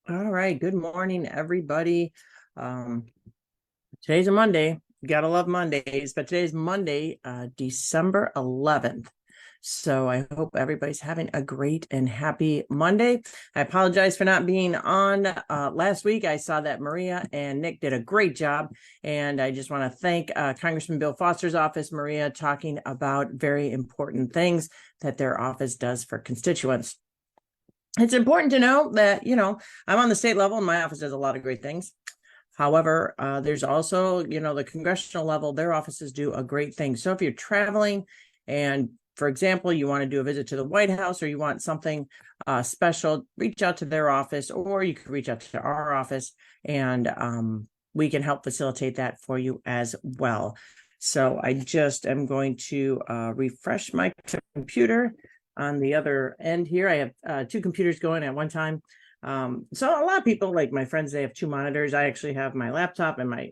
All right. Good morning, everybody. Um, Today's a Monday. You gotta love Mondays, but today's Monday, December 11th. So I hope everybody's having a great and happy Monday. I apologize for not being on last week. I saw that Maria and Nick did a great job, and I just want to thank Congressman Bill Foster's office, Maria, talking about very important things that their office does for constituents. It's important to know that, I'm on the state level and my office does a lot of great things. However, there's also, the congressional level, their offices do a great thing. So if you're traveling and, for example, you want to do a visit to the White House or you want something special, reach out to their office, or you could reach out to our office and we can help facilitate that for you as well. So I just am going to refresh my computer on the other end here. I have two computers going at one time. So a lot of people, like my friends, they have two monitors. I actually have my laptop and my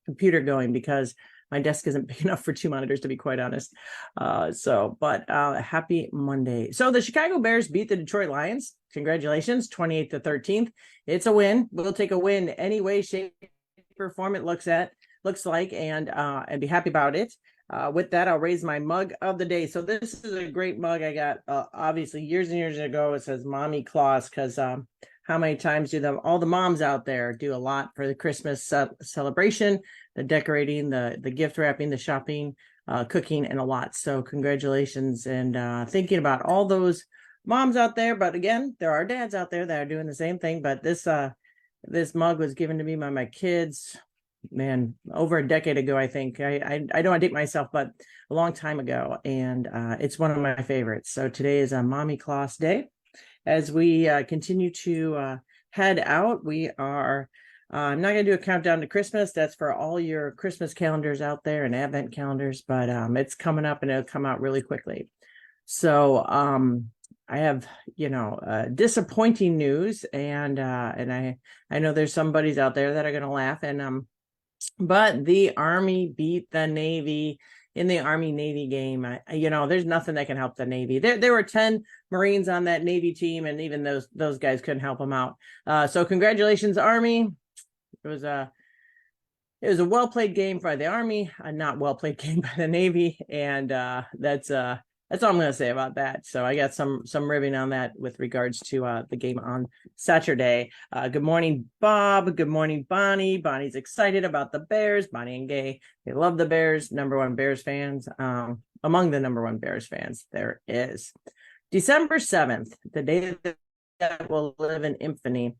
computer going because my desk isn't big enough for two monitors, to be quite honest. But happy Monday. So the Chicago Bears beat the Detroit Lions. Congratulations, 28 to 13th. It's a win. We'll take a win any way, shape, or form it looks like, and be happy about it. With that, I'll raise my mug of the day. So this is a great mug I got, obviously years and years ago. It says Mommy Claus because how many times do all the moms out there do a lot for the Christmas celebration, the decorating, the gift wrapping, the shopping, cooking, and a lot. So congratulations and thinking about all those moms out there. But again, there are dads out there that are doing the same thing. But this mug was given to me by my kids, man, over a decade ago. I think I don't want to date myself, but a long time ago, and it's one of my favorites. So today is a Mommy Claus Day. As we continue to head out, we are I'm not going to do a countdown to Christmas. That's for all your Christmas calendars out there and Advent calendars, but it's coming up and it'll come out really quickly. So I have, disappointing news, and I know there's some buddies out there that are going to laugh, and but the Army beat the Navy in the Army-Navy game. There's nothing that can help the Navy. There were 10 Marines on that Navy team, and even those guys couldn't help them out. So congratulations, Army. It was a well played game by the Army, a not well played game by the Navy, and that's all I'm going to say about that. So I got some ribbing on that with regards to the game on Saturday. Good morning, Bob. Good morning, Bonnie. Bonnie's excited about the Bears. Bonnie and Gay, they love the Bears. Number one Bears fans. Among the number one Bears fans, there is. December 7th, the day that will live in infamy.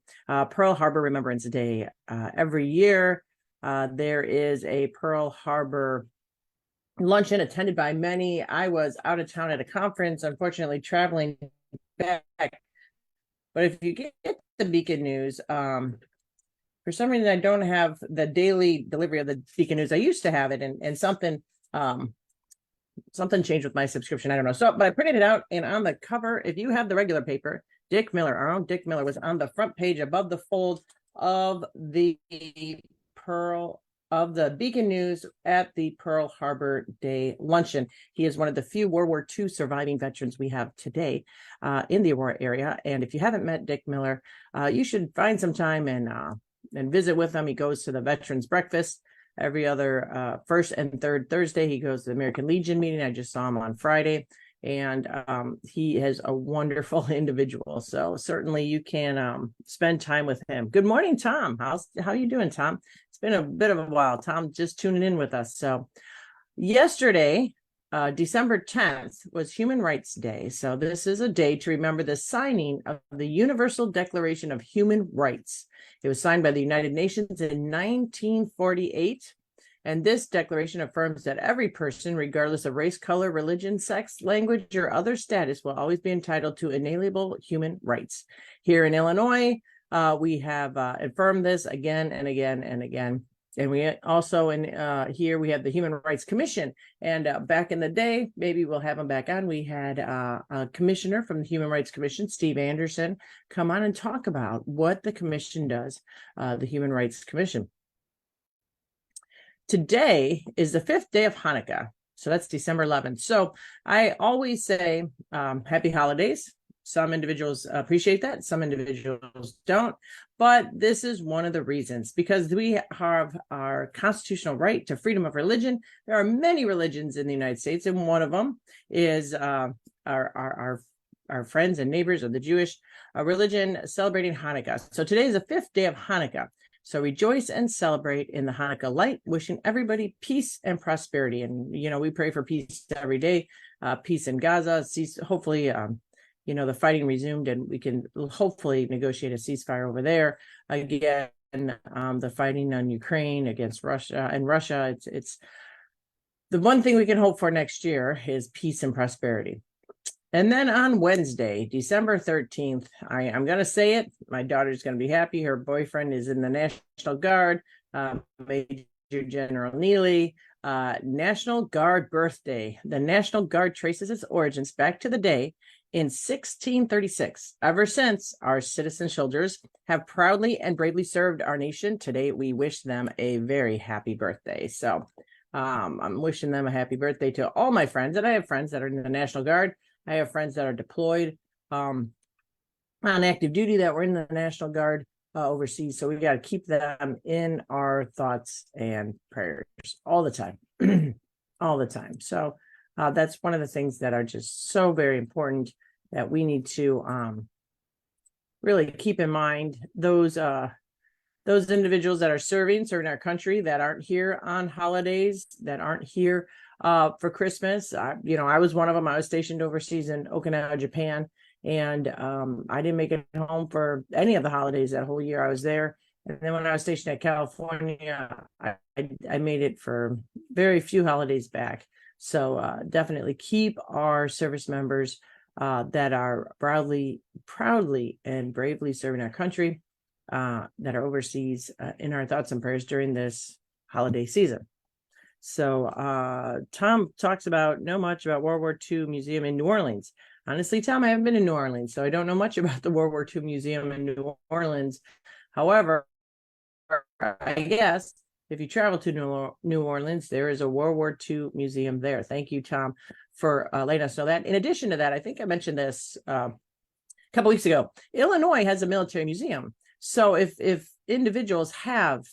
Pearl Harbor Remembrance Day. Every year, there is a Pearl Harbor luncheon attended by many. I was out of town at a conference, unfortunately traveling back. But if you get the Beacon News, for some reason I don't have the daily delivery of the Beacon News. I used to have it, and something changed with my subscription. I don't know. So, but I printed it out, and on the cover, if you have the regular paper, Dick Miller, our own Dick Miller, was on the front page above the fold of the Beacon News at the Pearl Harbor Day luncheon. He is one of the few World War II surviving veterans we have today in the Aurora area. And if you haven't met Dick Miller, you should find some time and visit with him. He goes to the Veterans Breakfast every other first and third Thursday. He goes to the American Legion meeting. I just saw him on Friday. And he is a wonderful individual. So certainly you can spend time with him. Good morning, Tom. How you doing, Tom? It's been a bit of a while. Tom just tuning in with us. So yesterday, December 10th, was Human Rights Day. So this is a day to remember the signing of the Universal Declaration of Human Rights. It was signed by the United Nations in 1948. And this declaration affirms that every person, regardless of race, color, religion, sex, language, or other status, will always be entitled to inalienable human rights. Here in Illinois, we have affirmed this again and again and again. And we also, here, we have the Human Rights Commission. And back in the day, maybe we'll have them back on, we had a commissioner from the Human Rights Commission, Steve Anderson, come on and talk about what the commission does, the Human Rights Commission. Today is the 5th day of Hanukkah. So that's December 11th. So I always say happy holidays. Some individuals appreciate that, some individuals don't. But this is one of the reasons, because we have our constitutional right to freedom of religion. There are many religions in the United States, and one of them is our friends and neighbors of the Jewish religion celebrating Hanukkah. So today is the 5th day of Hanukkah. So rejoice and celebrate in the Hanukkah light, wishing everybody peace and prosperity. And, we pray for peace every day, peace in Gaza, hopefully, the fighting resumed and we can hopefully negotiate a ceasefire over there. Again, the fighting on Ukraine against Russia and Russia, it's the one thing we can hope for next year is peace and prosperity. And then on Wednesday, December 13th, I'm going to say it. My daughter's going to be happy. Her boyfriend is in the National Guard, Major General Neely. National Guard birthday. The National Guard traces its origins back to the day in 1636. Ever since, our citizen soldiers have proudly and bravely served our nation. Today, we wish them a very happy birthday. So I'm wishing them a happy birthday to all my friends. And I have friends that are in the National Guard. I have friends that are deployed on active duty that were in the National Guard overseas. So we got to keep them in our thoughts and prayers all the time, all the time. So that's one of the things that are just so very important that we need to really keep in mind. Those individuals that are serving our country, that aren't here on holidays, that aren't here for Christmas. I was one of them. I was stationed overseas in Okinawa, Japan, and I didn't make it home for any of the holidays that whole year I was there. And then when I was stationed at California, I made it for very few holidays back. So definitely keep our service members that are proudly and bravely serving our country, that are overseas, in our thoughts and prayers during this holiday season. So Tom talks know much about World War II Museum in New Orleans. Honestly, Tom, I haven't been in New Orleans, so I don't know much about the World War II Museum in New Orleans. However, I guess if you travel to New Orleans, there is a World War II museum there. Thank you, Tom, for letting us know that. In addition to that, I think I mentioned this a couple weeks ago. Illinois has a military museum. So if individuals have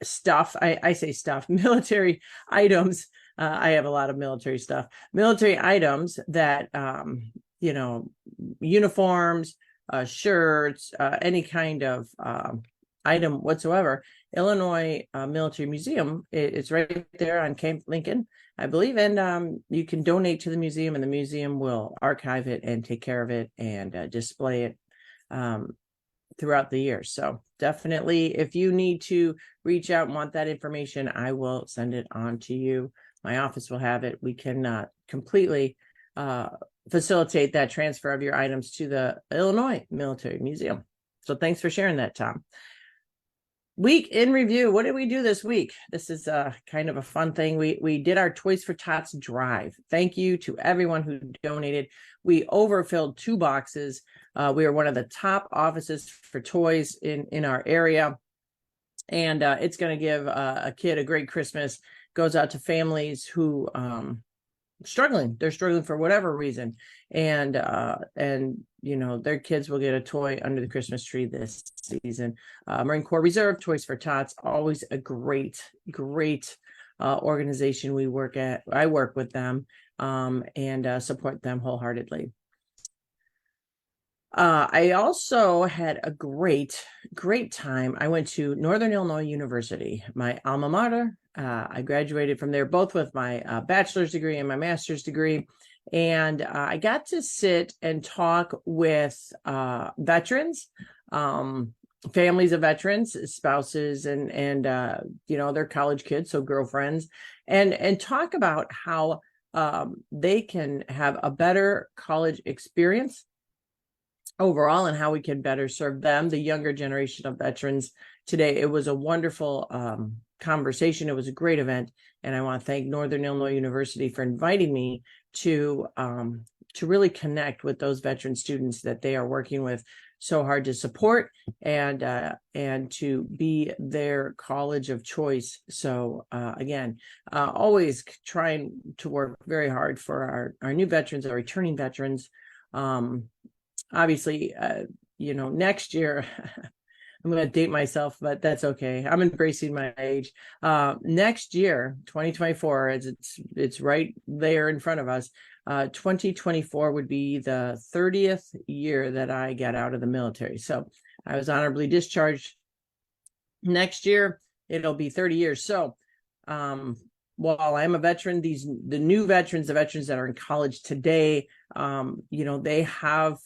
stuff, I say stuff, military items, I have a lot of military items that, uniforms, shirts, any kind of item whatsoever, Illinois Military Museum, it's right there on Camp Lincoln, I believe, and you can donate to the museum, and the museum will archive it and take care of it and display it throughout the year. So definitely, if you need to reach out and want that information, I will send it on to you. My office will have it. We can completely facilitate that transfer of your items to the Illinois Military Museum. So thanks for sharing that, Tom. Week in review. What did we do this week? This is kind of a fun thing. We did our Toys for Tots drive. Thank you to everyone who donated. We overfilled 2 boxes. We are one of the top offices for toys in our area. And it's going to give a kid a great Christmas. Goes out to families who struggling. They're struggling for whatever reason. And their kids will get a toy under the Christmas tree this season. Marine Corps Reserve, Toys for Tots, always a great organization we work at. I work with them and support them wholeheartedly. I also had a great time. I went to Northern Illinois University, my alma mater. I graduated from there both with my bachelor's degree and my master's degree. And I got to sit and talk with veterans, families of veterans, spouses, and their college kids, so girlfriends, and talk about how they can have a better college experience overall and how we can better serve them, the younger generation of veterans today. It was a wonderful conversation. It was a great event. And I want to thank Northern Illinois University for inviting me to really connect with those veteran students that they are working with so hard to support, and to be their college of choice. So again, always trying to work very hard for our new veterans, our returning veterans. Obviously, next year, I'm going to date myself, but that's okay. I'm embracing my age. Next year, 2024, as it's right there in front of us. 2024 would be the 30th year that I got out of the military. So I was honorably discharged. Next year, it'll be 30 years. So while I'm a veteran, the new veterans, the veterans that are in college today, they have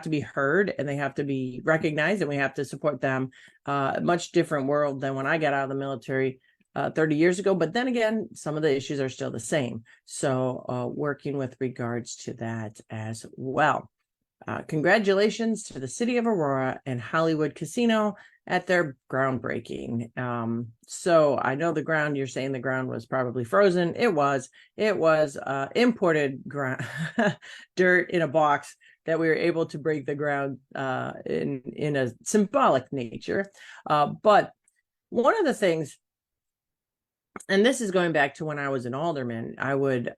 to be heard, and they have to be recognized, and we have to support them. A much different world than when I got out of the military 30 years ago. But then again, some of the issues are still the same. So working with regards to that as well. Congratulations to the City of Aurora and Hollywood Casino at their groundbreaking. So I know you're saying the ground was probably frozen. It was imported ground dirt in a box that we were able to break the ground in a symbolic nature. But one of the things, and this is going back to when I was an alderman, I would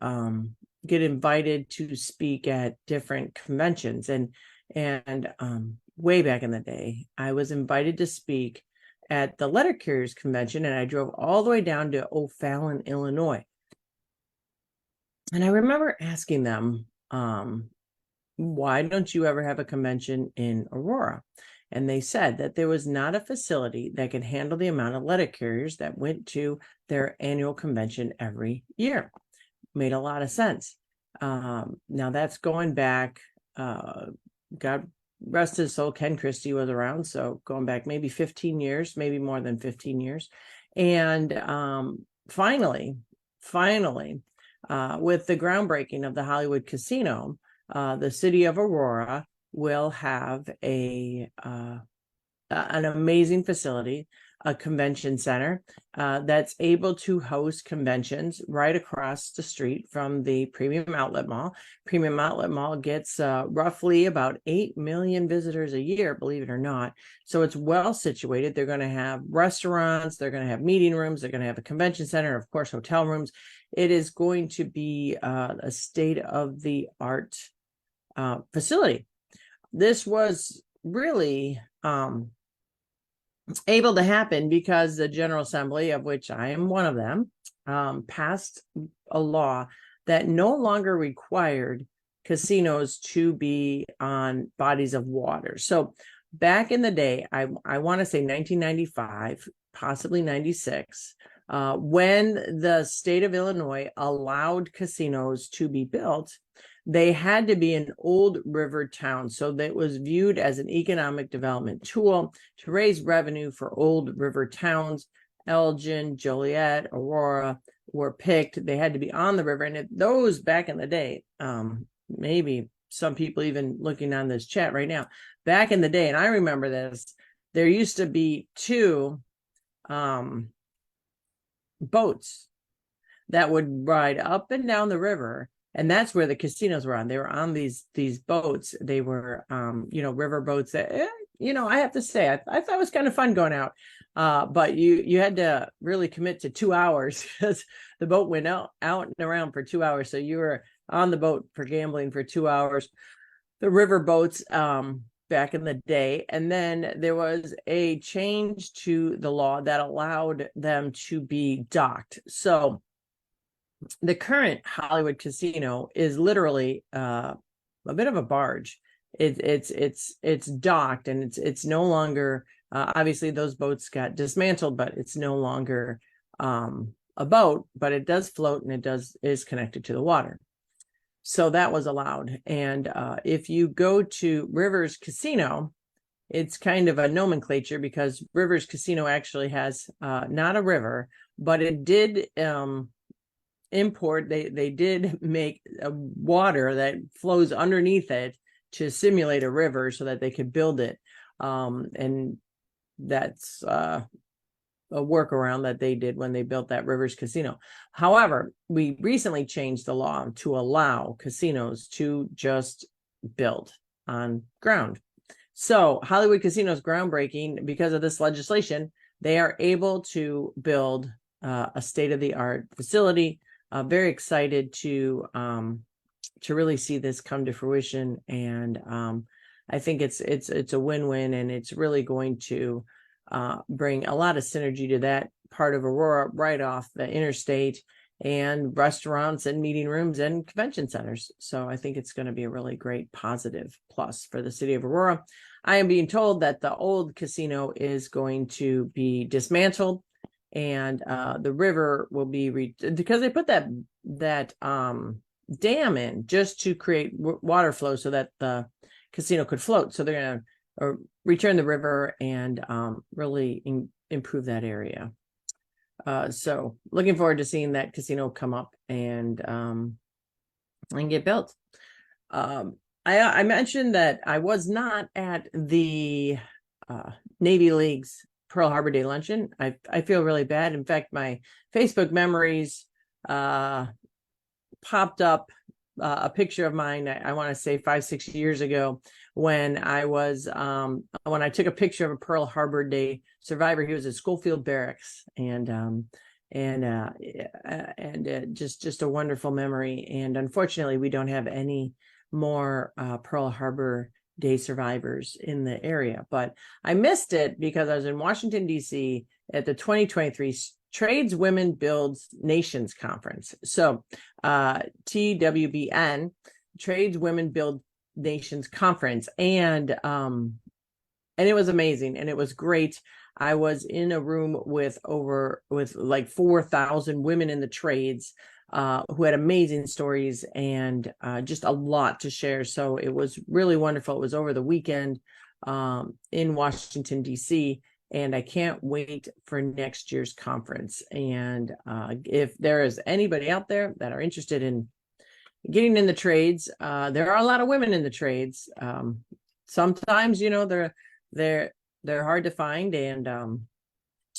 get invited to speak at different conventions, and way back in the day, I was invited to speak at the Letter Carriers Convention, and I drove all the way down to O'Fallon, Illinois. And I remember asking them, why don't you ever have a convention in Aurora? And they said that there was not a facility that could handle the amount of letter carriers that went to their annual convention every year. Made a lot of sense. Now that's going back, God rest his soul, Ken Christie was around, so going back maybe 15 years, maybe more than 15 years. And finally, with the groundbreaking of the Hollywood Casino, the City of Aurora will have an amazing facility, a convention center that's able to host conventions right across the street from the Premium Outlet Mall. Premium Outlet Mall gets roughly about 8 million visitors a year, believe it or not. So it's well situated. They're going to have restaurants, they're going to have meeting rooms, they're going to have a convention center, of course, hotel rooms. It is going to be a state-of-the-art facility. This was really able to happen because the General Assembly, of which I am one of them, passed a law that no longer required casinos to be on bodies of water. So back in the day, I want to say 1995, possibly 96, when the state of Illinois allowed casinos to be built, they had to be an old river town. So that was viewed as an economic development tool to raise revenue for old river towns. Elgin, Joliet, Aurora were picked. They had to be on the river. And those back in the day, maybe some people even looking on this chat right now, back in the day, and I remember this, there used to be two boats that would ride up and down the river. And that's where the casinos were on. They were on these boats. They were, river boats that, I have to say, I thought it was kind of fun going out. But you had to really commit to 2 hours because the boat went out and around for 2 hours. So you were on the boat for gambling for 2 hours. The river boats back in the day. And then there was a change to the law that allowed them to be docked. So the current Hollywood Casino is literally a bit of a barge. It's docked, and it's no longer obviously those boats got dismantled, but it's no longer a boat, but it does float, and is connected to the water. So that was allowed. And if you go to Rivers Casino, it's kind of a nomenclature because Rivers Casino actually has not a river, but it did import, they did make a water that flows underneath it to simulate a river so that they could build it. And that's a workaround that they did when they built that Rivers Casino. However, we recently changed the law to allow casinos to just build on ground. So Hollywood Casino is groundbreaking because of this legislation. They are able to build a state-of-the-art facility. Very excited to really see this come to fruition, and I think it's a win-win, and it's really going to bring a lot of synergy to that part of Aurora right off the interstate, and restaurants and meeting rooms and convention centers. So I think it's going to be a really great positive plus for the city of Aurora. I am being told that the old casino is going to be dismantled, and the river will be because they put that dam in just to create water flow so that the casino could float. So they're going to return the river and really improve that area. So looking forward to seeing that casino come up and get built. I mentioned that I was not at the Navy League's Pearl Harbor Day luncheon. I feel really bad. In fact, my Facebook memories popped up a picture of mine. I want to say 5-6 years ago when I took a picture of a Pearl Harbor Day survivor. He was at Schofield Barracks, and just a wonderful memory. And unfortunately, we don't have any more Pearl Harbor Day survivors in the area, but I missed it because I was in Washington, D.C. at the 2023 Trades Women Builds Nations Conference. So TWBN, Trades Women Build Nations Conference, and it was amazing, and it was great. I was in a room with like 4,000 women in the trades who had amazing stories and just a lot to share. So it was really wonderful. It was over the weekend in Washington, D.C., and I can't wait for next year's conference. And if there is anybody out there that are interested in getting in the trades, there are a lot of women in the trades. Sometimes, they're hard to find and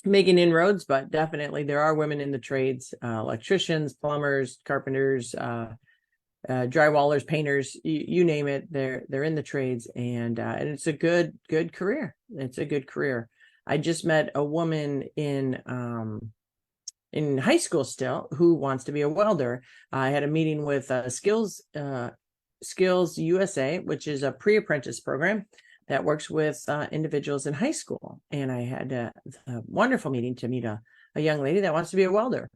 making inroads, but definitely there are women in the trades, electricians, plumbers, carpenters, drywallers, painters, you name it. They're in the trades, and it's a good career. It's a good career. I just met a woman in high school still who wants to be a welder. I had a meeting with Skills USA, which is a pre-apprentice program that works with individuals in high school. And I had a wonderful meeting to meet a young lady that wants to be a welder.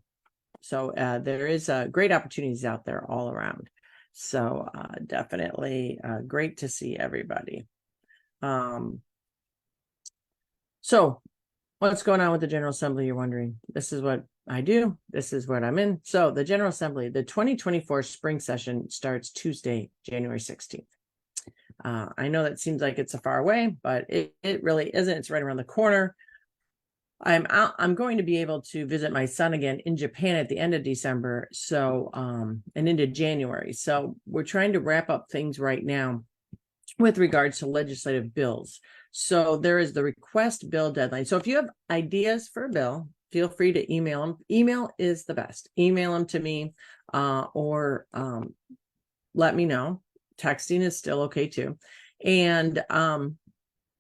So there is great opportunities out there all around. So definitely great to see everybody. So what's going on with the General Assembly, you're wondering? This is what I do. This is what I'm in. So the General Assembly, the 2024 spring session starts Tuesday, January 16th. I know that seems like it's a far away, but it really isn't. It's right around the corner. I'm going to be able to visit my son again in Japan at the end of December. So, and into January. So we're trying to wrap up things right now with regards to legislative bills. So there is the request bill deadline. So if you have ideas for a bill, feel free to email them. Email is the best. Email them to me or let me know. Texting is still okay too. And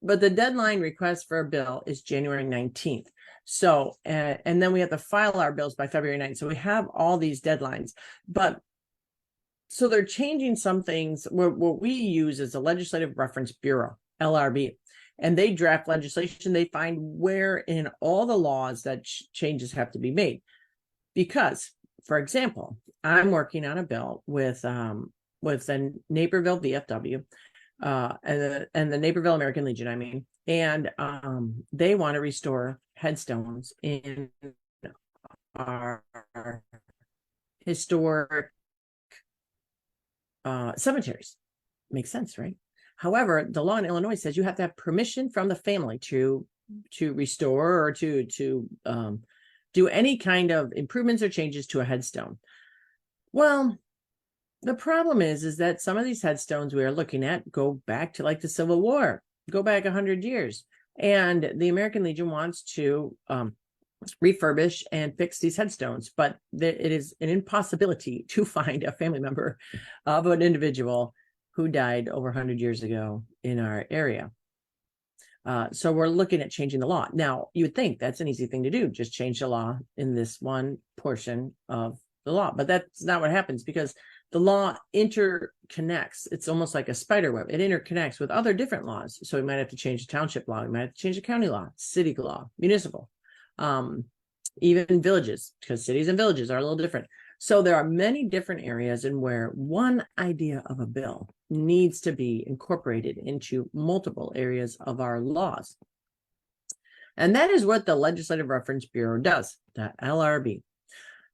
but the deadline request for a bill is January 19th. So and then we have to file our bills by February 9th. So we have all these deadlines. But so they're changing some things. What we use is a Legislative Reference Bureau, LRB. And they draft legislation. They find where in all the laws that changes have to be made. Because, for example, I'm working on a bill with the Naperville VFW and the Naperville American Legion, and they want to restore headstones in our historic cemeteries. Makes sense, right? However, the law in Illinois says you have to have permission from the family to restore or to do any kind of improvements or changes to a headstone. Well, the problem is that some of these headstones we are looking at go back to like the Civil War, go back 100 years. And the American Legion wants to refurbish and fix these headstones, but it is an impossibility to find a family member of an individual who died over 100 years ago in our area. So we're looking at changing the law. Now, you would think that's an easy thing to do, just change the law in this one portion of the law, but that's not what happens, because the law interconnects. It's almost like a spider web. It interconnects with other different laws. So we might have to change the township law. We might have to change the county law, city law, municipal, even villages, because cities and villages are a little different. So there are many different areas in where one idea of a bill needs to be incorporated into multiple areas of our laws. And that is what the Legislative Reference Bureau does, the LRB.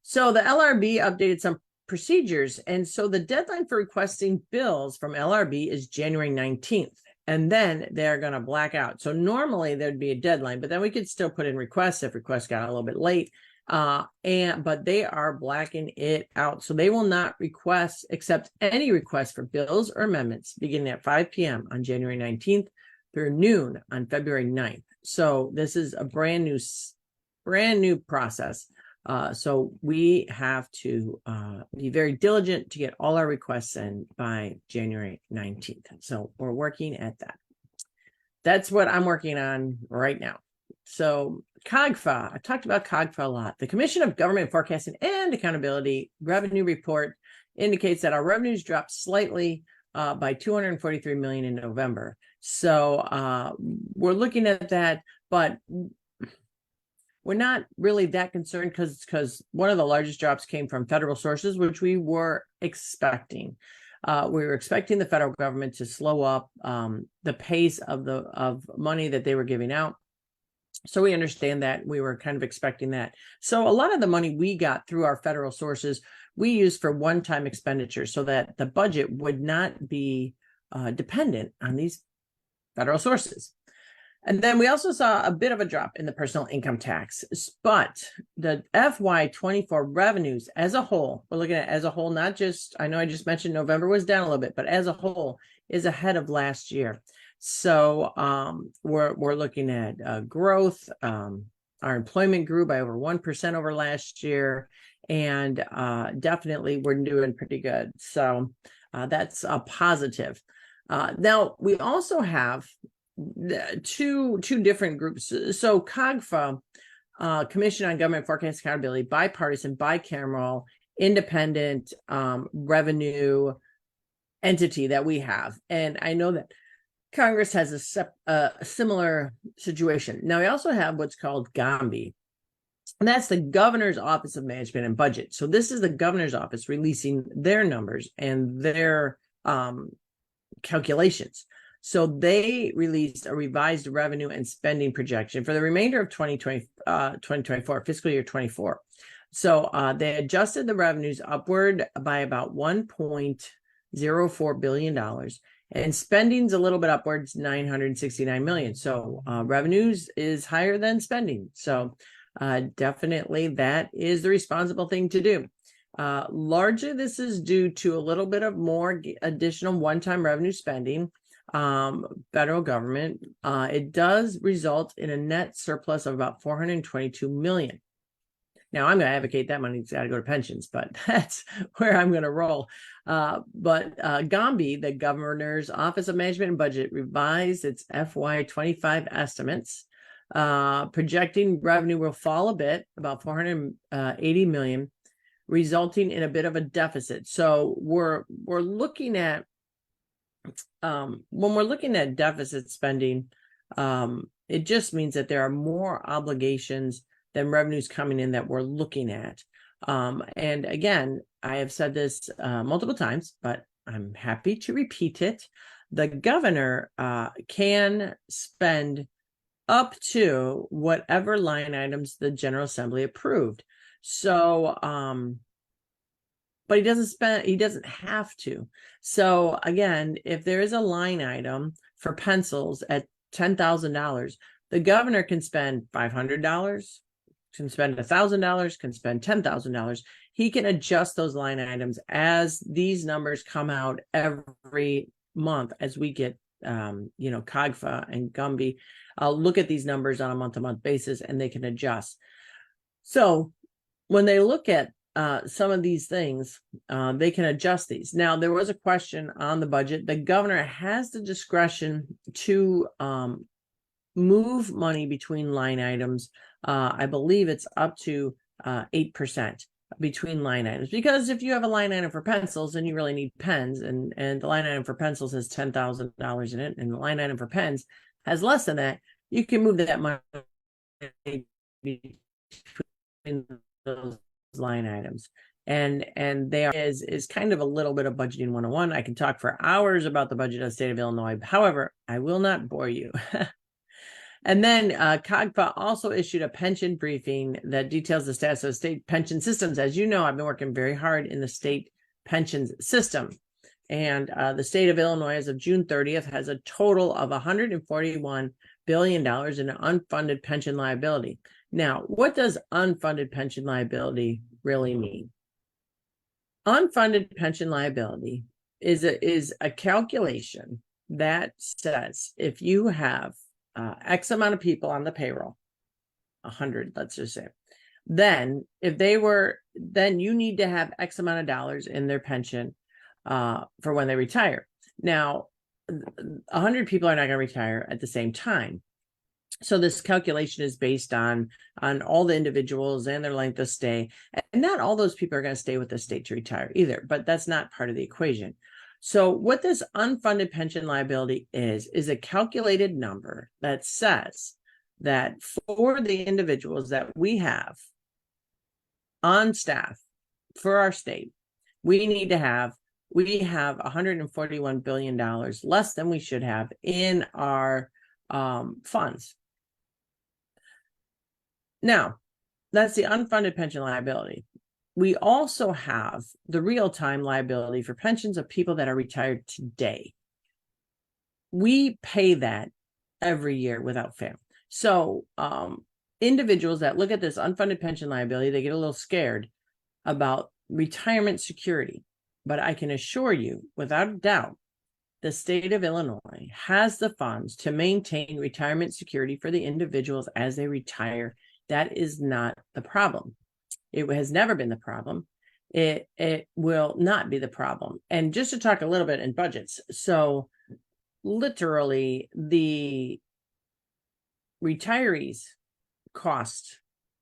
So the LRB updated some procedures. And so the deadline for requesting bills from LRB is January 19th. And then they're going to black out. So normally there'd be a deadline, but then we could still put in requests if requests got a little bit late. But they are blacking it out. So they will not accept any requests for bills or amendments beginning at 5 p.m. on January 19th through noon on February 9th. So this is a brand new process. So we have to be very diligent to get all our requests in by January 19th. So we're working at that. That's what I'm working on right now. So COGFA, I talked about COGFA a lot. The Commission of Government Forecasting and Accountability revenue report indicates that our revenues dropped slightly by $243 million in November. So we're looking at that, but we're not really that concerned because one of the largest drops came from federal sources, which we were expecting. We were expecting the federal government to slow up the pace of money that they were giving out. So we understand that. We were kind of expecting that. So a lot of the money we got through our federal sources, we used for one-time expenditures so that the budget would not be dependent on these federal sources. And then we also saw a bit of a drop in the personal income tax, but the FY24 revenues as a whole, we're looking at as a whole, not just, I know I just mentioned November was down a little bit, but as a whole is ahead of last year. So we're looking at growth. Our employment grew by over 1% over last year, and definitely we're doing pretty good. So that's a positive. Now we also have two different groups. So COGFA, Commission on Government Forecast Accountability, bipartisan, bicameral, independent revenue entity that we have. And I know that Congress has a similar situation. Now we also have what's called GOMBI, and that's the Governor's Office of Management and Budget. So this is the governor's office releasing their numbers and their calculations. So they released a revised revenue and spending projection for the remainder of 2024, fiscal year 24. So they adjusted the revenues upward by about $1.04 billion, and spending's a little bit upwards, $969 million. So revenues is higher than spending. So definitely that is the responsible thing to do. Largely, this is due to a little bit of more additional one-time revenue spending. Federal government, it does result in a net surplus of about $422 million. Now, I'm going to advocate that money's got to go to pensions, but that's where I'm going to roll. But GOMBI, the Governor's Office of Management and Budget, revised its FY25 estimates, projecting revenue will fall a bit, about $480 million, resulting in a bit of a deficit. So we're looking at when we're looking at deficit spending, it just means that there are more obligations than revenues coming in that we're looking at. And again, I have said this multiple times, but I'm happy to repeat it. The governor can spend up to whatever line items the General Assembly approved. So, but he doesn't have to. So again, if there is a line item for pencils at $10,000, the governor can spend $500, can spend $1,000, can spend $10,000. He can adjust those line items as these numbers come out every month as we get, COGFA and GOMBI look at these numbers on a month-to-month basis, and they can adjust. So when they look at some of these things, they can adjust these. Now, there was a question on the budget. The governor has the discretion to move money between line items. I believe it's up to 8% between line items, because if you have a line item for pencils and you really need pens, and the line item for pencils has $10,000 in it, and the line item for pens has less than that, you can move that money between those line items. And there is kind of a little bit of budgeting 101. I can talk for hours about the budget of the state of Illinois. However, I will not bore you. And then COGFA also issued a pension briefing that details the status of state pension systems. As you know, I've been working very hard in the state pensions system. And the state of Illinois, as of June 30th, has a total of $141 billion in unfunded pension liability. Now, what does unfunded pension liability really mean? Unfunded pension liability is a calculation that says if you have X amount of people on the payroll, 100, let's just say, then you need to have X amount of dollars in their pension for when they retire. Now, 100 people are not going to retire at the same time. So this calculation is based on all the individuals and their length of stay. And not all those people are going to stay with the state to retire either, but that's not part of the equation. So what this unfunded pension liability is a calculated number that says that for the individuals that we have on staff for our state, we have $141 billion less than we should have in our funds. Now, that's the unfunded pension liability. We also have the real-time liability for pensions of people that are retired today. We pay that every year without fail. So individuals that look at this unfunded pension liability, they get a little scared about retirement security. But I can assure you, without a doubt, the state of Illinois has the funds to maintain retirement security for the individuals as they retire. That is not the problem. It has never been the problem. It will not be the problem. And just to talk a little bit in budgets. So literally the retirees cost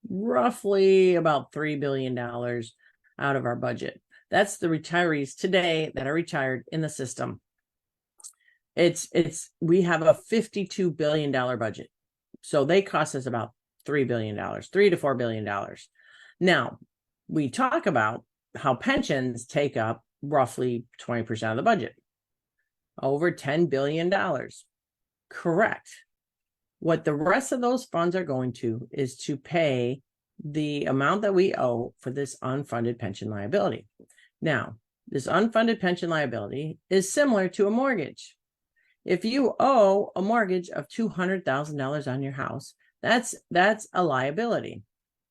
roughly about $3 billion out of our budget. That's the retirees today that are retired in the system. We have a $52 billion budget. So they cost us about $3 billion, $3 to $4 billion. Now, we talk about how pensions take up roughly 20% of the budget, over $10 billion. Correct. What the rest of those funds are going to is to pay the amount that we owe for this unfunded pension liability. Now, this unfunded pension liability is similar to a mortgage. If you owe a mortgage of $200,000 on your house, that's a liability.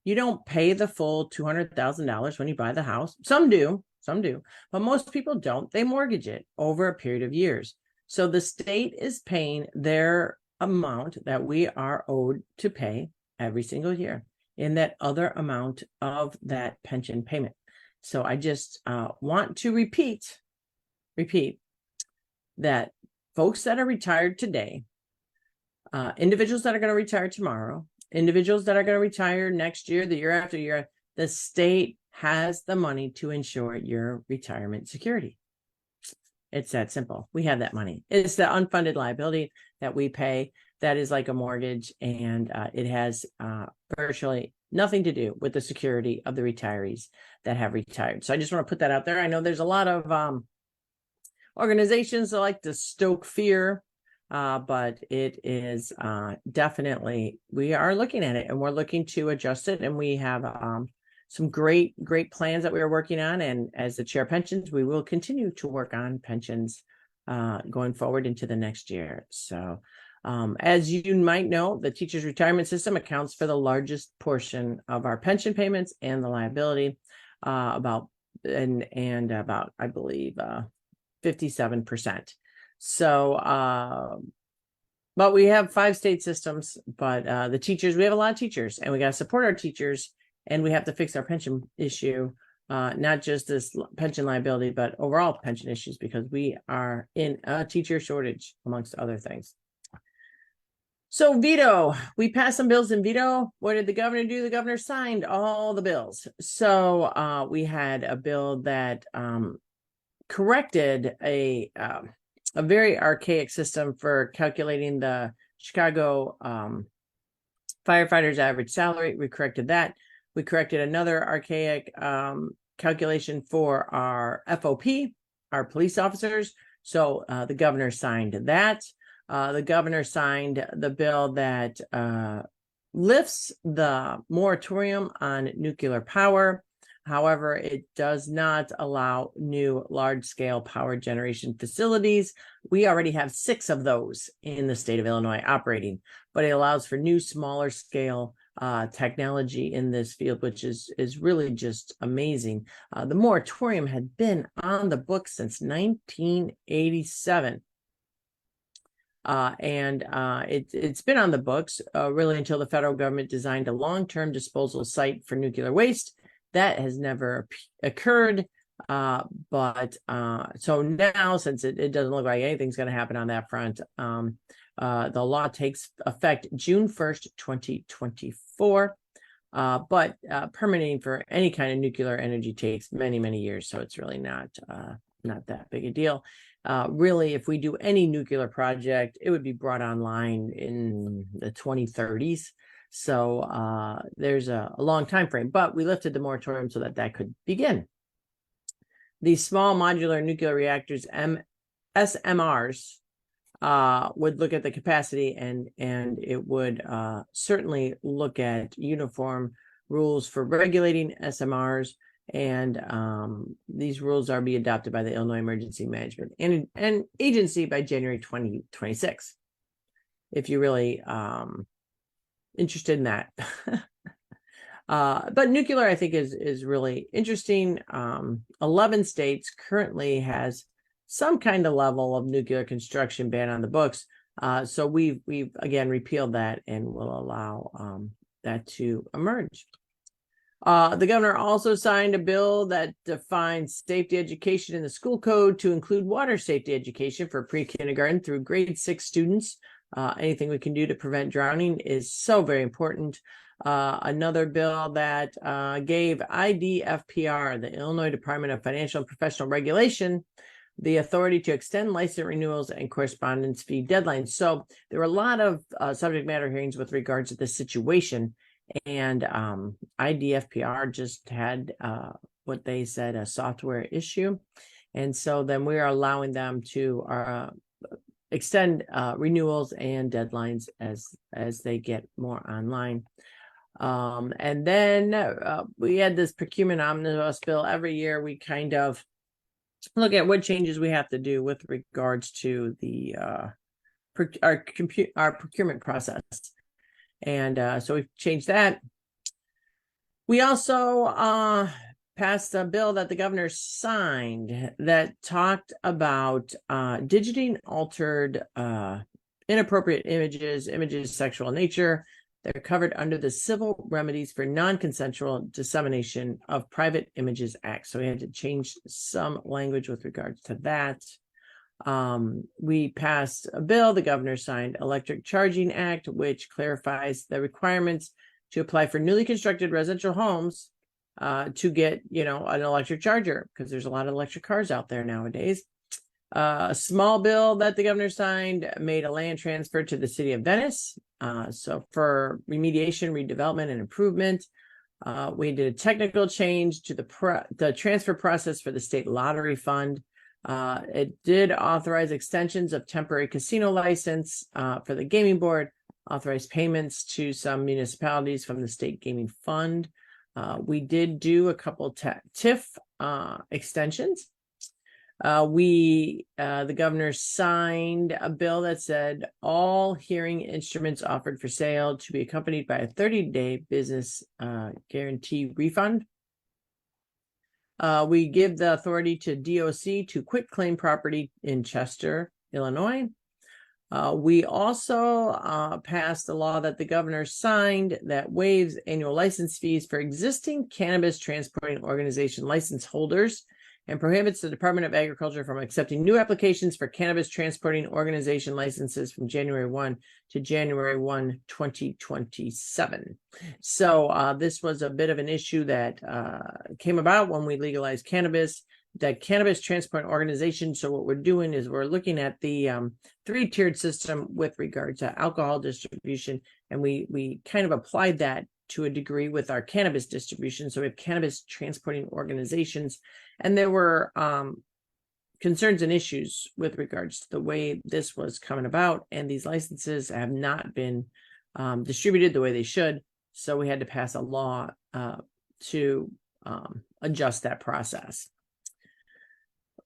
You don't pay the full $200,000 when you buy the house. Some do, but most people don't. They mortgage it over a period of years. So the state is paying their amount that we are owed to pay every single year in that other amount of that pension payment. So I just want to repeat that folks that are retired today, individuals that are going to retire tomorrow, individuals that are going to retire next year, the year after year, the state has the money to ensure your retirement security. It's that simple. We have that money. It's the unfunded liability that we pay. That is like a mortgage, and it has virtually nothing to do with the security of the retirees that have retired. So I just want to put that out there. I know there's a lot of organizations that like to stoke fear, but it is definitely, we are looking at it and we're looking to adjust it. And we have some great plans that we are working on. And as the chair of pensions, we will continue to work on pensions going forward into the next year. So as you might know, the teachers' retirement system accounts for the largest portion of our pension payments and the liability, about, I believe, 57%. So, but we have 5 state systems, but the teachers, we have a lot of teachers, and we got to support our teachers and we have to fix our pension issue, not just this pension liability, but overall pension issues, because we are in a teacher shortage, amongst other things. So veto, we passed some bills in veto. What did the governor do? The governor signed all the bills. So we had a bill that corrected a very archaic system for calculating the Chicago firefighters' average salary. We corrected that. We corrected another archaic calculation for our FOP, our police officers. So the governor signed that. The governor signed the bill that lifts the moratorium on nuclear power. However, it does not allow new large-scale power generation facilities. We already have 6 of those in the state of Illinois operating, but it allows for new, smaller scale technology in this field, which is really just amazing. The moratorium had been on the books since 1987. It's been on the books really until the federal government designed a long-term disposal site for nuclear waste. That has never occurred. So now, since it doesn't look like anything's going to happen on that front, the law takes effect June 1st, 2024. But permitting for any kind of nuclear energy takes many, many years. So it's really not that big a deal. Really, if we do any nuclear project, it would be brought online in the 2030s. So there's a long time frame, but we lifted the moratorium so that could begin. These small modular nuclear reactors, SMRs, would look at the capacity, and it would certainly look at uniform rules for regulating SMRs. And these rules are be adopted by the Illinois Emergency Management and Agency by January 2026. If you're really interested in that. But nuclear, I think, is really interesting. 11 states currently has some kind of level of nuclear construction ban on the books. So we've again repealed that and will allow that to emerge. The governor also signed a bill that defines safety education in the school code to include water safety education for pre-kindergarten through grade 6 students. Anything we can do to prevent drowning is so very important. Another bill that gave IDFPR, the Illinois Department of Financial and Professional Regulation, the authority to extend license renewals and correspondence fee deadlines. So there were a lot of subject matter hearings with regards to this situation. And IDFPR just had what they said a software issue. And so then we are allowing them to extend renewals and deadlines as they get more online. And then we had this procurement omnibus bill. Every year we kind of look at what changes we have to do with regards to the our procurement process. And so we've changed that. We also passed a bill that the governor signed that talked about digitally altered inappropriate images sexual in nature. They're covered under the Civil Remedies for Non-Consensual Dissemination of Private Images Act. So we had to change some language with regards to that. We passed a bill, the governor signed Electric Charging Act, which clarifies the requirements to apply for newly constructed residential homes to get, an electric charger, because there's a lot of electric cars out there nowadays. A small bill that the governor signed made a land transfer to the city of Venice. So for remediation, redevelopment, and improvement. We did a technical change to the transfer process for the state lottery fund. It did authorize extensions of temporary casino license for the gaming board, authorized payments to some municipalities from the state gaming fund. We did do a couple TIF extensions. The governor signed a bill that said all hearing instruments offered for sale to be accompanied by a 30-day business guarantee refund. We give the authority to DOC to quit claim property in Chester, Illinois. We also passed a law that the governor signed that waives annual license fees for existing cannabis transporting organization license holders and prohibits the Department of Agriculture from accepting new applications for cannabis transporting organization licenses from January 1 to January 1, 2027. So this was a bit of an issue that came about when we legalized cannabis. The cannabis transport organization. So what we're doing is we're looking at the three-tiered system with regard to alcohol distribution, and we kind of applied that to a degree with our cannabis distribution. So we have cannabis transporting organizations, and there were concerns and issues with regards to the way this was coming about, and these licenses have not been distributed the way they should. So we had to pass a law to adjust that process.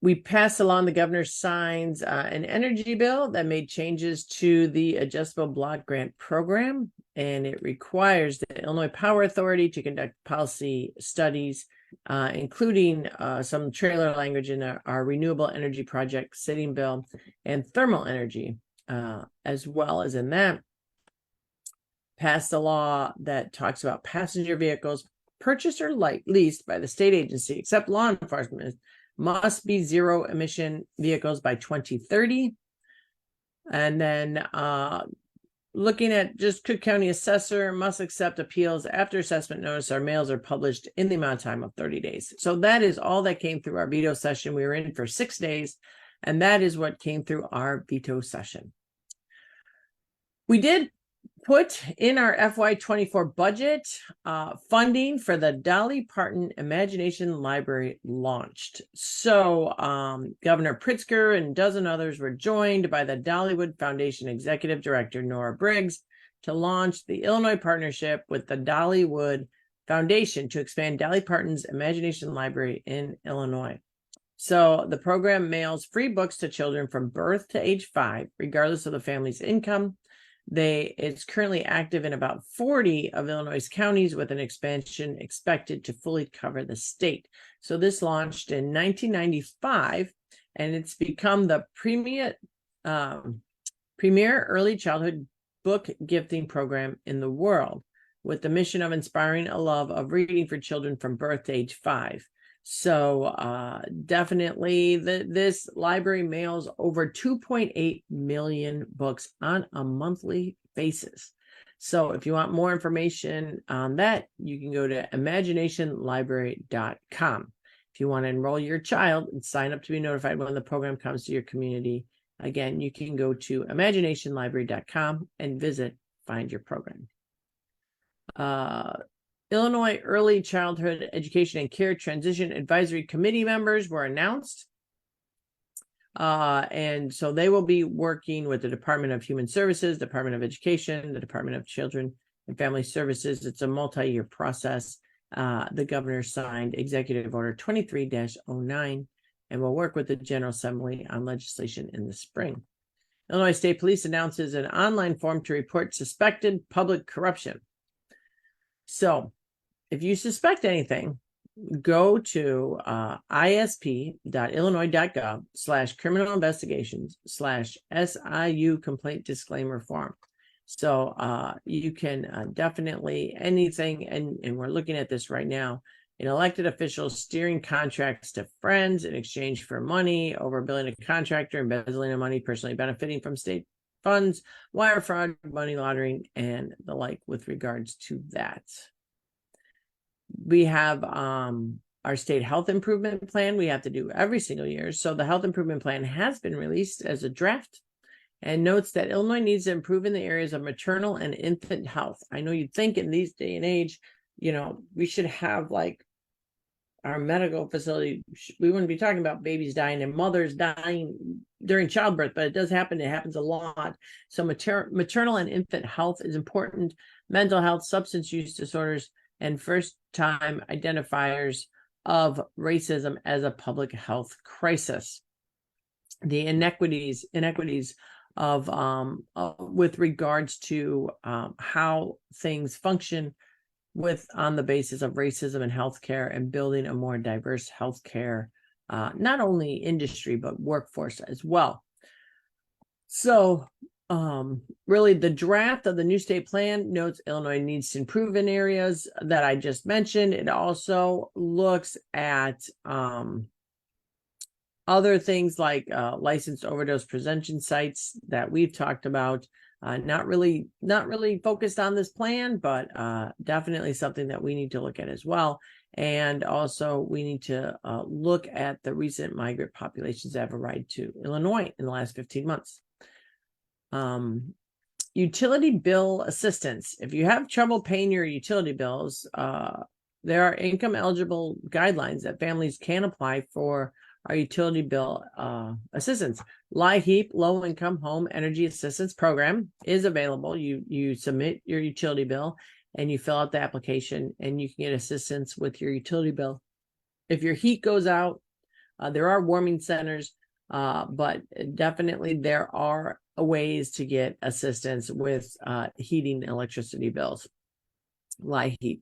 We passed along, the governor signs an energy bill that made changes to the adjustable block grant program, and it requires the Illinois Power Authority to conduct policy studies, including some trailer language in our renewable energy project sitting bill and thermal energy, as well as in that. Passed a law that talks about passenger vehicles purchased or leased by the state agency, except law enforcement, must be zero emission vehicles by 2030. And then looking at just Cook County assessor must accept appeals after assessment notice or mails are published in the amount of time of 30 days. So that is all that came through our veto session. We were in for 6 days, and that is what came through our veto session. We did put in our FY24 budget funding for the Dolly Parton Imagination Library launched. So Governor Pritzker and a dozen others were joined by the Dollywood Foundation Executive Director Nora Briggs to launch the Illinois partnership with the Dollywood Foundation to expand Dolly Parton's Imagination Library in Illinois. So the program mails free books to children from birth to age 5, regardless of the family's income. It's currently active in about 40 of Illinois' counties, with an expansion expected to fully cover the state. So this launched in 1995, and it's become the premier early childhood book gifting program in the world, with the mission of inspiring a love of reading for children from birth to age 5. So definitely this library mails over 2.8 million books on a monthly basis. So if you want more information on that, you can go to imaginationlibrary.com. If you want to enroll your child and sign up to be notified when the program comes to your community, again, you can go to imaginationlibrary.com and find your program. Illinois Early Childhood Education and Care Transition Advisory Committee members were announced. And so they will be working with the Department of Human Services, Department of Education, the Department of Children and Family Services. It's a multi-year process. The governor signed Executive Order 23-09 and will work with the General Assembly on legislation in the spring. Illinois State Police announces an online form to report suspected public corruption. So if you suspect anything, go to isp.illinois.gov/criminal investigations/SIU complaint disclaimer form. So you can definitely anything, and we're looking at this right now, an elected official steering contracts to friends in exchange for money, overbilling a contractor, embezzling of money, personally benefiting from state funds, wire fraud, money laundering, and the like with regards to that. We have our state health improvement plan we have to do every single year. So the health improvement plan has been released as a draft and notes that Illinois needs to improve in the areas of maternal and infant health. I know you'd think in these day and age, we should have like our medical facility. We wouldn't be talking about babies dying and mothers dying during childbirth, but it does happen. It happens a lot. So maternal and infant health is important. Mental health, substance use disorders, and first-time identifiers of racism as a public health crisis. The inequities of with regards to how things function on the basis of racism in healthcare, and building a more diverse healthcare, not only industry but workforce as well. So really the draft of the new state plan notes Illinois needs to improve in areas that I just mentioned. It also looks at other things like licensed overdose prevention sites that we've talked about. Not really focused on this plan, but definitely something that we need to look at as well. And also we need to look at the recent migrant populations that have arrived to Illinois in the last 15 months. Utility bill assistance. If you have trouble paying your utility bills, there are income eligible guidelines that families can apply for our utility bill assistance. LIHEAP, Low Income Home Energy Assistance Program, is available. You submit your utility bill and you fill out the application and you can get assistance with your utility bill. If your heat goes out, there are warming centers, but definitely there are ways to get assistance with heating and electricity bills. LIHEAP.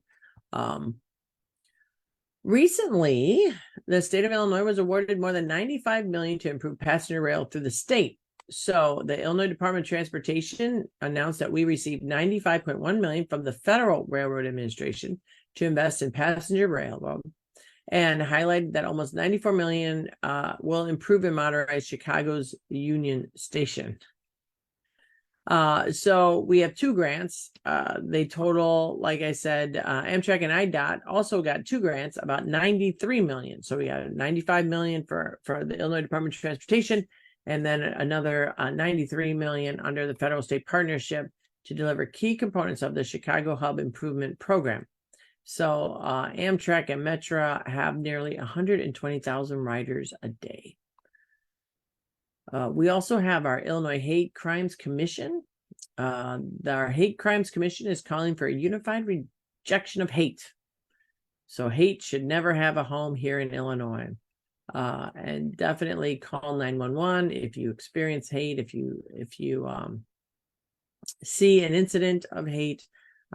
Recently, the state of Illinois was awarded more than $95 million to improve passenger rail through the state. So the Illinois Department of Transportation announced that we received $95.1 million from the Federal Railroad Administration to invest in passenger railroad, and highlighted that almost $94 million will improve and modernize Chicago's Union Station. So we have two grants. They total, like I said, Amtrak and IDOT also got two grants, about $93 million. So we got $95 million for the Illinois Department of Transportation, and then another $93 million under the federal state partnership to deliver key components of the Chicago Hub Improvement Program. So Amtrak and Metra have nearly 120,000 riders a day. We also have our Illinois Hate Crimes Commission. Our Hate Crimes Commission is calling for a unified rejection of hate. So hate should never have a home here in Illinois. And definitely call 911 if you experience hate, if you see an incident of hate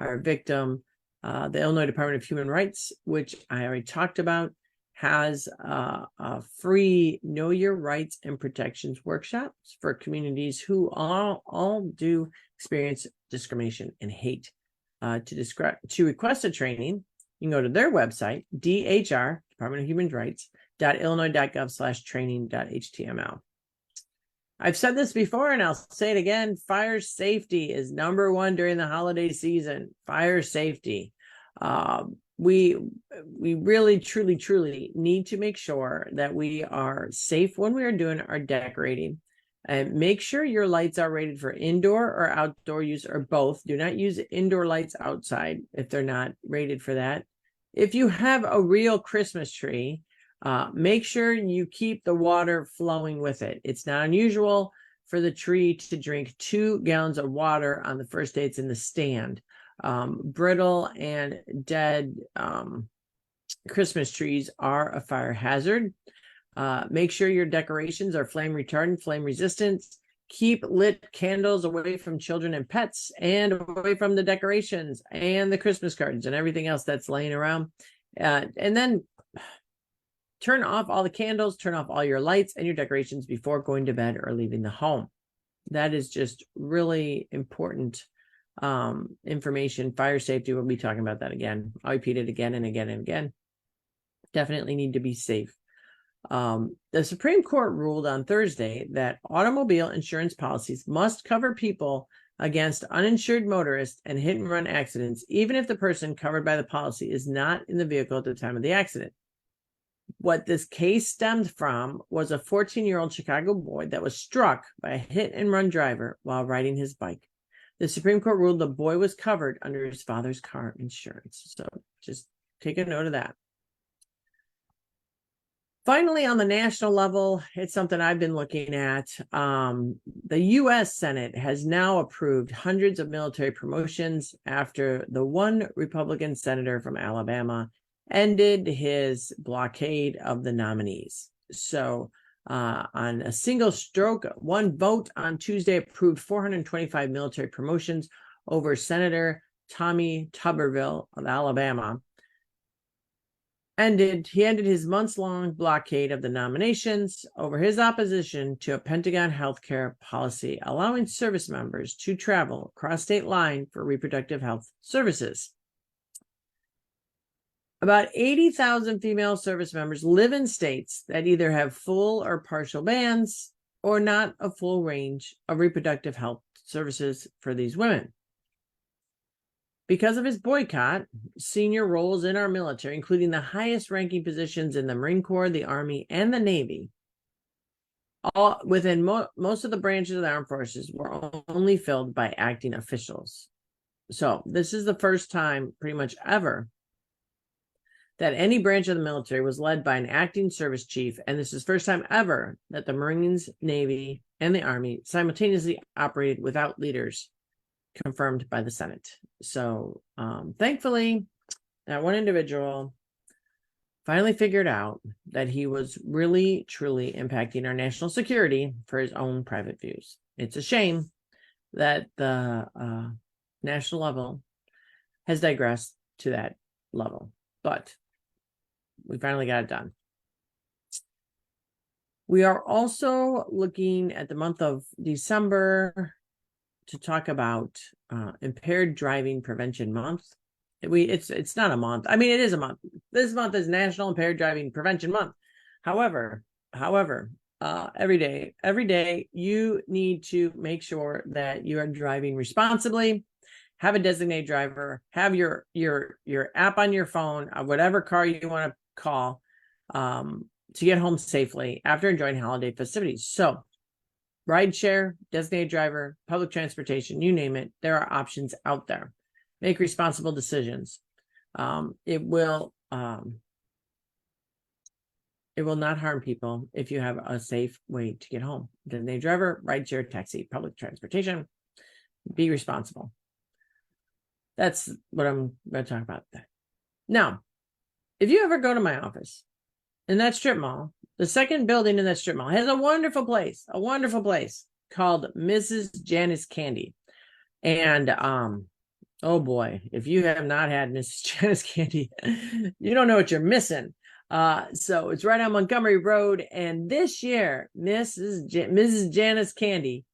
or a victim. The Illinois Department of Human Rights, which I already talked about, has a free Know Your Rights and Protections workshops for communities who all do experience discrimination and hate. To request a training, you can go to their website, DHR, Department of Human Rights, .illinois.gov/training.html. I've said this before and I'll say it again. Fire safety is number one during the holiday season. Fire safety. We really, truly need to make sure that we are safe when we are doing our decorating. And make sure your lights are rated for indoor or outdoor use, or both. Do not use indoor lights outside if they're not rated for that. If you have a real Christmas tree, make sure you keep the water flowing with it. It's not unusual for the tree to drink 2 gallons of water on the first day it's in the stand. Brittle and dead Christmas trees are a fire hazard. Make sure your decorations are flame retardant, flame resistant. Keep lit candles away from children and pets, and away from the decorations and the Christmas cards and everything else that's laying around. And then turn off all the candles, turn off all your lights and your decorations before going to bed or leaving the home. That is just really important information. Fire safety, we'll be talking about that again. I'll repeat it again and again and again. Definitely need to be safe. The Supreme Court ruled on Thursday that automobile insurance policies must cover people against uninsured motorists and hit and run accidents, even if the person covered by the policy is not in the vehicle at the time of the accident. What this case stemmed from was a 14-year-old Chicago boy that was struck by a hit and run driver while riding his bike. The Supreme Court ruled the boy was covered under his father's car insurance. So just take a note of that. Finally, on the national level, it's something I've been looking at. The U.S. Senate has now approved hundreds of military promotions after the one Republican senator from Alabama ended his blockade of the nominees. So on a single stroke, one vote on Tuesday approved 425 military promotions over Senator Tommy Tuberville of Alabama. he ended his months-long blockade of the nominations over his opposition to a Pentagon healthcare policy allowing service members to travel across state line for reproductive health services. About 80,000 female service members live in states that either have full or partial bans or not a full range of reproductive health services for these women. Because of his boycott, senior roles in our military, including the highest ranking positions in the Marine Corps, the Army, and the Navy, all within most of the branches of the armed forces, were only filled by acting officials. So this is the first time pretty much ever that any branch of the military was led by an acting service chief, and this is the first time ever that the Marines, Navy, and the Army simultaneously operated without leaders confirmed by the Senate. So thankfully, that one individual finally figured out that he was really, truly impacting our national security for his own private views. It's a shame that the national level has digressed to that level, but we finally got it done. We are also looking at the month of December to talk about Impaired Driving Prevention Month. It's not a month. I mean, it is a month. This month is National Impaired Driving Prevention Month. However, every day you need to make sure that you are driving responsibly. Have a designated driver. Have your app on your phone, whatever car you want to call, to get home safely after enjoying holiday festivities. So, rideshare, designated driver, public transportation, you name it, there are options out there. Make responsible decisions. It will not harm people if you have a safe way to get home. Designated driver, rideshare, taxi, public transportation. Be responsible. That's what I'm going to talk about. Now, if you ever go to my office in that strip mall, the second building in that strip mall has a wonderful place called Mrs. Janice Candy. And oh boy, if you have not had Mrs. Janice Candy, you don't know what you're missing. So it's right on Montgomery Road. And this year, Mrs. Janice Candy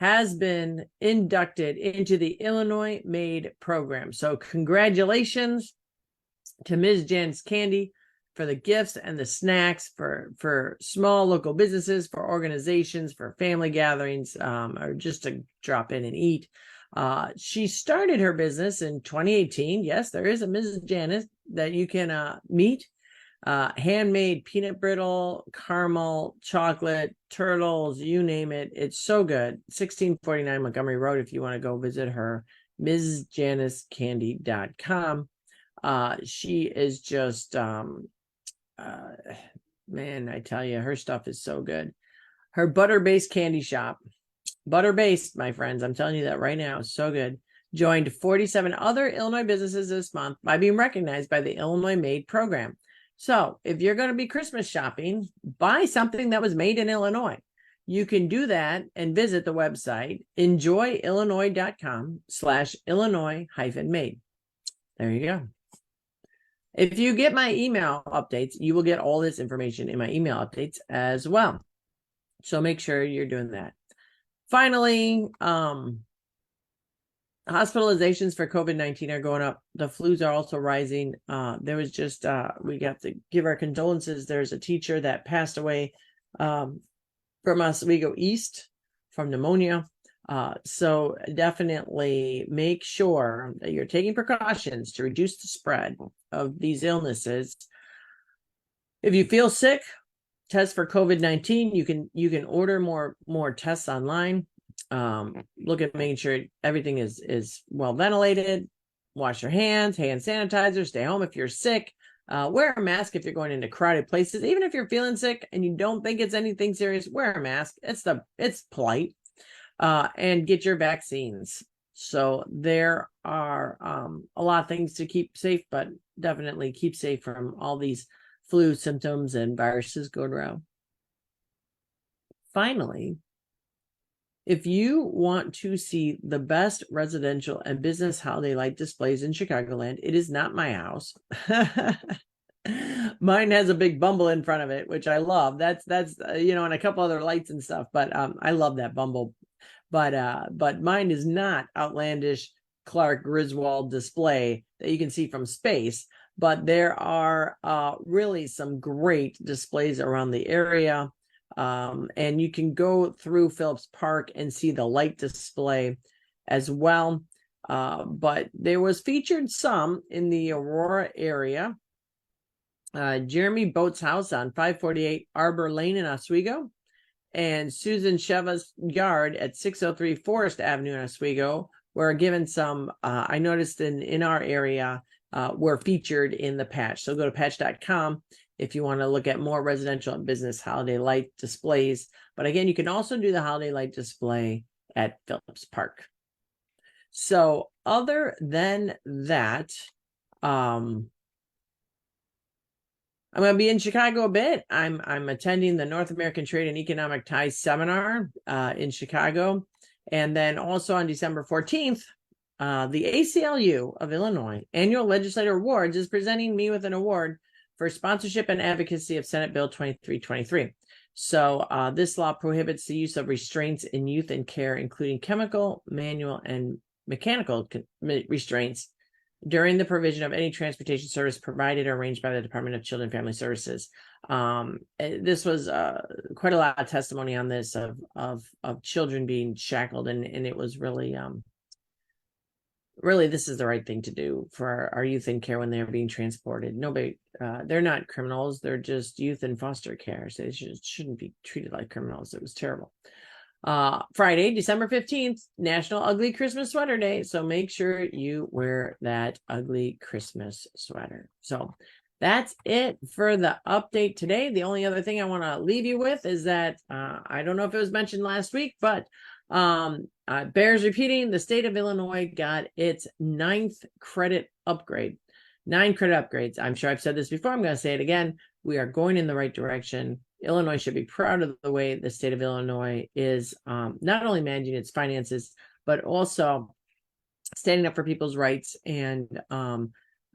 has been inducted into the Illinois Made program. So congratulations to Ms. Janice Candy for the gifts and the snacks for small local businesses, for organizations, for family gatherings, or just to drop in and eat. She started her business in 2018. Yes, there is a Mrs. Janice that you can meet. Handmade peanut brittle, caramel, chocolate, turtles, you name it. It's so good. 1649 Montgomery Road if you want to go visit her, MsJaniceCandy.com. She is just man, I tell you, her stuff is so good. Her butter-based candy shop, butter-based, my friends, I'm telling you that right now, so good, joined 47 other Illinois businesses this month by being recognized by the Illinois Made program. So if you're going to be Christmas shopping, buy something that was made in Illinois. You can do that and visit the website enjoyillinois.com/Illinois-made. There you go. If you get my email updates, you will get all this information in my email updates as well. So make sure you're doing that. Finally, hospitalizations for COVID-19 are going up. The flus are also rising. There was just, we got to give our condolences. There's a teacher that passed away from Oswego East from pneumonia. So definitely make sure that you're taking precautions to reduce the spread of these illnesses. If you feel sick, test for COVID-19. You can order more tests online. Look at making sure everything is well ventilated. Wash your hands, hand sanitizer, stay home if you're sick. Wear a mask if you're going into crowded places. Even if you're feeling sick and you don't think it's anything serious, wear a mask. It's polite. And get your vaccines. So there are a lot of things to keep safe, but definitely keep safe from all these flu symptoms and viruses going around. Finally, if you want to see the best residential and business holiday light displays in Chicagoland, it is not my house. Mine has a big Bumble in front of it, which I love. That's and a couple other lights and stuff. But I love that Bumble. But mine is not outlandish Clark Griswold display that you can see from space. But there are really some great displays around the area. And you can go through Phillips Park and see the light display as well. But there was featured some in the Aurora area. Jeremy Boat's house on 548 Arbor Lane in Oswego, and Susan Sheva's yard at 603 Forest Avenue in Oswego were given some, I noticed in our area, were featured in the patch. So go to patch.com if you want to look at more residential and business holiday light displays. But again, you can also do the holiday light display at Phillips Park. So other than that, I'm going to be in Chicago a bit. I'm attending the North American Trade and Economic Ties seminar in Chicago. And then also on December 14th, the ACLU of Illinois Annual Legislator Awards is presenting me with an award for sponsorship and advocacy of Senate Bill 2323. So this law prohibits the use of restraints in youth and care, including chemical, manual, and mechanical restraints during the provision of any transportation service provided or arranged by the Department of Children and Family Services. This was quite a lot of testimony on this of children being shackled, and it was really this is the right thing to do for our youth in care when they're being transported. Nobody, they're not criminals; they're just youth in foster care. So they shouldn't be treated like criminals. It was terrible. Friday, December 15th, National Ugly Christmas Sweater Day. So make sure you wear that ugly Christmas sweater. So that's it for the update today. The only other thing I want to leave you with is that I don't know if it was mentioned last week, but bears repeating, the state of Illinois got its 9th credit upgrade. 9 credit upgrades. I'm sure I've said this before. I'm going to say it again. We are going in the right direction. Illinois should be proud of the way the state of Illinois is not only managing its finances, but also standing up for people's rights. And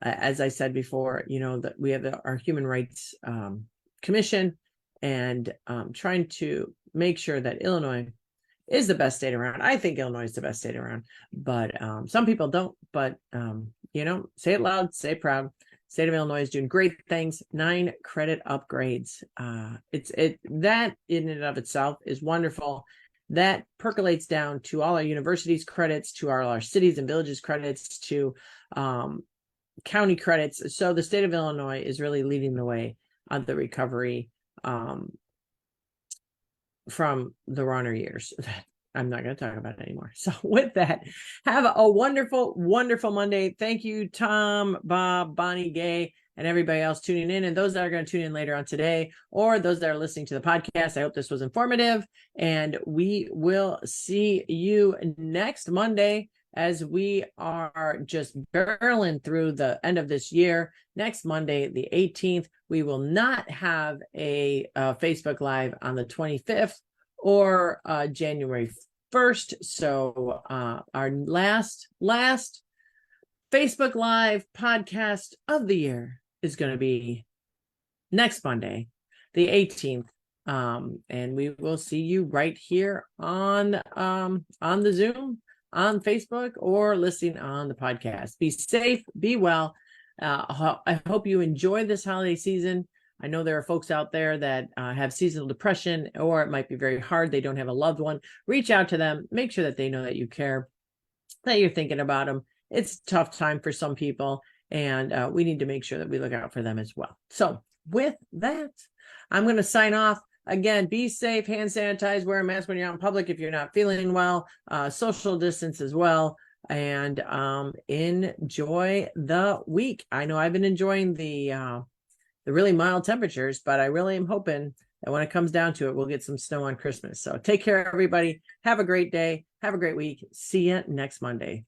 as I said before, that we have our Human Rights Commission, and trying to make sure that Illinois is the best state around. I think Illinois is the best state around, but some people don't. But say it loud, say it proud. State of Illinois is doing great things. 9 credit upgrades. That in and of itself is wonderful. That percolates down to all our universities credits, to all our cities and villages credits, to county credits. So the state of Illinois is really leading the way on the recovery from the runner years. I'm not going to talk about it anymore. So with that, have a wonderful, wonderful Monday. Thank you, Tom, Bob, Bonnie, Gay, and everybody else tuning in. And those that are going to tune in later on today, or those that are listening to the podcast, I hope this was informative. And we will see you next Monday as we are just barreling through the end of this year. Next Monday, the 18th, we will not have a Facebook Live on the 25th. Or January 1st. So our last Facebook Live podcast of the year is going to be next Monday, the 18th. And we will see you right here on the Zoom, on Facebook, or listening on the podcast. Be safe, be well. I hope you enjoy this holiday season. I know there are folks out there that have seasonal depression, or it might be very hard. They don't have a loved one. Reach out to them. Make sure that they know that you care, that you're thinking about them. It's a tough time for some people, and we need to make sure that we look out for them as well. So with that, I'm going to sign off. Again, be safe, hand sanitize, wear a mask when you're out in public if you're not feeling well, social distance as well, and enjoy the week. I know I've been enjoying the really mild temperatures, but I really am hoping that when it comes down to it, we'll get some snow on Christmas. So take care, everybody. Have a great day. Have a great week. See you next Monday.